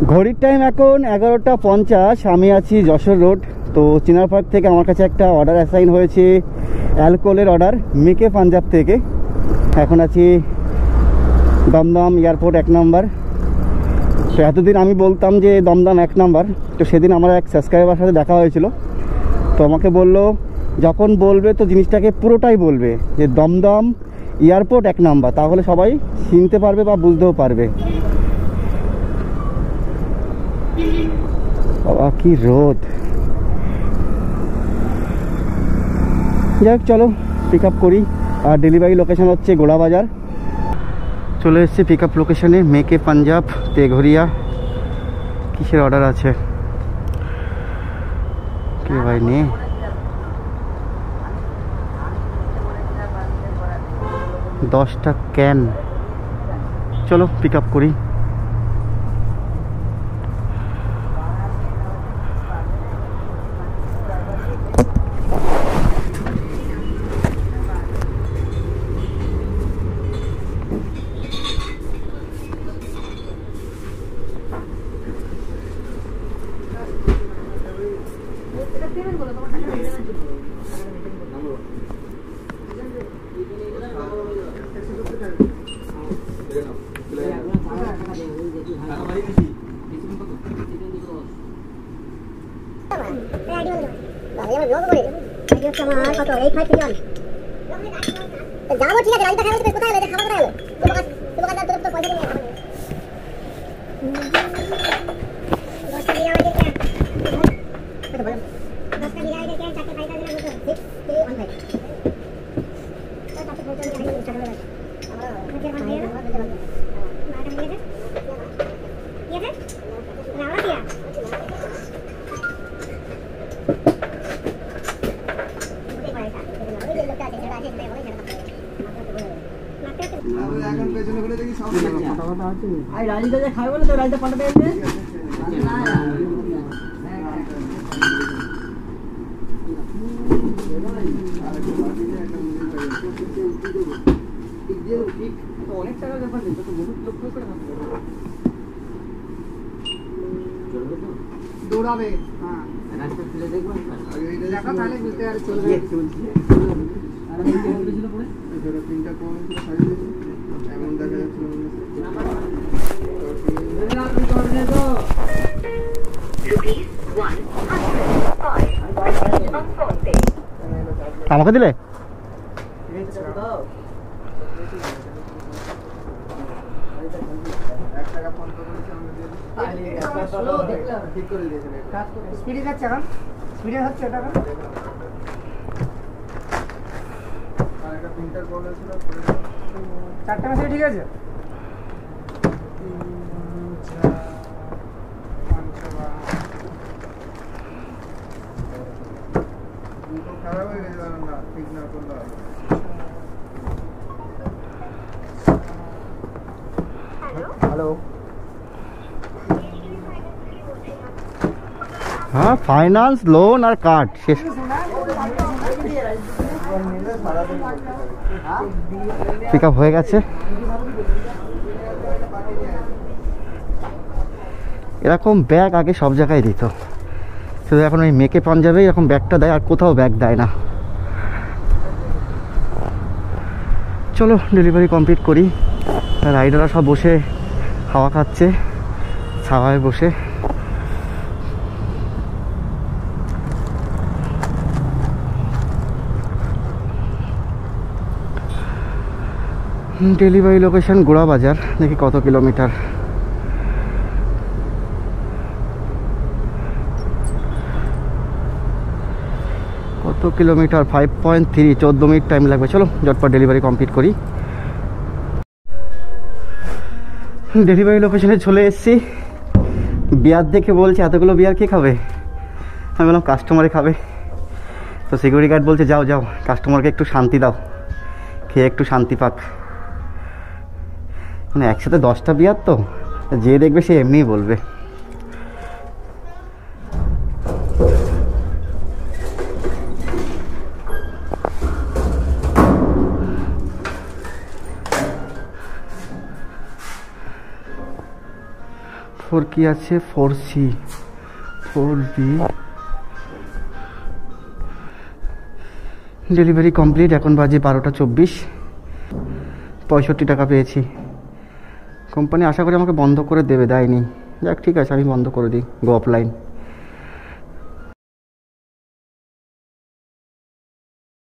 ঘড়ির টাইম এখন 11:50। আমি আছি যশোর রোড। তো চিনার পার্ক থেকে আমার কাছে একটা অর্ডার অ্যাসাইন হয়েছে, অ্যালকোহলের অর্ডার, মেকে পাঞ্জাব থেকে। এখন আছি দমদম এয়ারপোর্ট 1 নম্বর। তো এতদিন আমি বলতাম যে দমদম 1 নম্বর। তো সেদিন আমার এক সাবস্ক্রাইবার সাথে দেখা হয়েছিল। তো আমাকে বললো যখন বলবে তো জিনিসটাকে পুরোটাই বলবে যে দমদম এয়ারপোর্ট 1 নম্বর, তাহলে সবাই চিনতে পারবে বা বুঝতেও পারবে। বাবা কি রোদ। যাই হোক, চলো পিক আপ করি। আর ডেলিভারি লোকেশন হচ্ছে গোড়াবাজার। চলে এসেছি পিক আপ লোকেশনে, মেকে পাঞ্জাব তেঘরিয়া। কিসের অর্ডার আছে কে ভাই? নে 10টা ক্যান। চলো পিক আপ করি। যাবো ঠিক আছে, গাড়িটা খারাপ হচ্ছে, কোথায় খাবার কোথায় হলো? তোমার কাছে তো পয়সা নেই। দশটা দিয়ে আমাকে কে? কত বলো? 10টা দিয়ে আমাকে কে? 4টে 5টা দিলে কত? 6 3 1 5। তো 4টে 5টা দিয়ে আমি স্টার্ট করে দাও। আমরা নিজে বানিয়ে না, নিজে বানিয়ে। মাটা নিয়ে দে। ये है? लावा दिया। मुझे पड़ेगा। ये लोग का जगह है, मैं वही करता हूं। আমরা এখন পেছনে ঘুরে দেখি সব ফটাফট আছে। আই রাজিদা যে খাবে বলে তো রাজিদা পাল্টা দেবে। অনেক টাকা ব্যাপার নেই, তো বহুত লক্ষ্য করে ভাবতে হবে। দৌড়াবে। হ্যাঁ রাস্তা খুলে দেখবো দেখা, তাহলে বুঝতে আর চলবে। আর এই কেমন ছিল পড়ে এটা তিনটা কোন ছিল সাইজ এমন দেখা যাচ্ছে আমাকে দিলে স্পিডে যাচ্ছে এখন, স্পিডে হচ্ছে এটা এখন। আর একটা প্রিন্টার বলে ছিল 4টা মেসেজ ঠিক আছে। 3 4 5 6 খারাপ হয়ে গেছে না, ঠিক না করলে। হ্যালো। हाँ फाइनेंस लोन और कार्ड पिक अप হয়ে গেছে। এরকম ব্যাগ আগে সব জায়গায় দিত, শুধু এখন ওই মেকে পাঞ্জাবে এরকম ব্যাগটা দেয়, আর কোথাও ব্যাগ দেয় না। চলো ডেলিভারি কমপ্লিট করি। রাইডাররা সব বসে হাওয়া খাচ্ছে ছাওয়ায় বসে। Delivery location Gorabazar. দেখি কত কিলোমিটার। কত কিলোমিটার? 5.3, 14 মিনিট টাইম লাগবে। চলো ঝটপট ডেলিভারি কমপ্লিট করি। ডেলিভারি লোকেশনে চলে এসেছি। বিয়ার দেখে বলছে এতগুলো বিয়ার কে খাবে? আমি বললাম কাস্টমারে খাবে। তো সিকিউরিটি গার্ড বলছে যাও যাও, কাস্টমারকে একটু শান্তি দাও, খেয়ে একটু শান্তি পাক। মানে একসাথে 10টা বিয়ার, তো যে দেখবে সে এমনিই বলবে। তারপর কি আছে 4C 4B ডেলিভারি কমপ্লিট। এখন বাজে 12:24, 65 টাকা পেয়েছি। কোম্পানি আশা করি আমাকে বন্ধ করে দেবে, দেয়নি। যাক ঠিক আছে, আমি বন্ধ করে দিই, গো অফলাইন।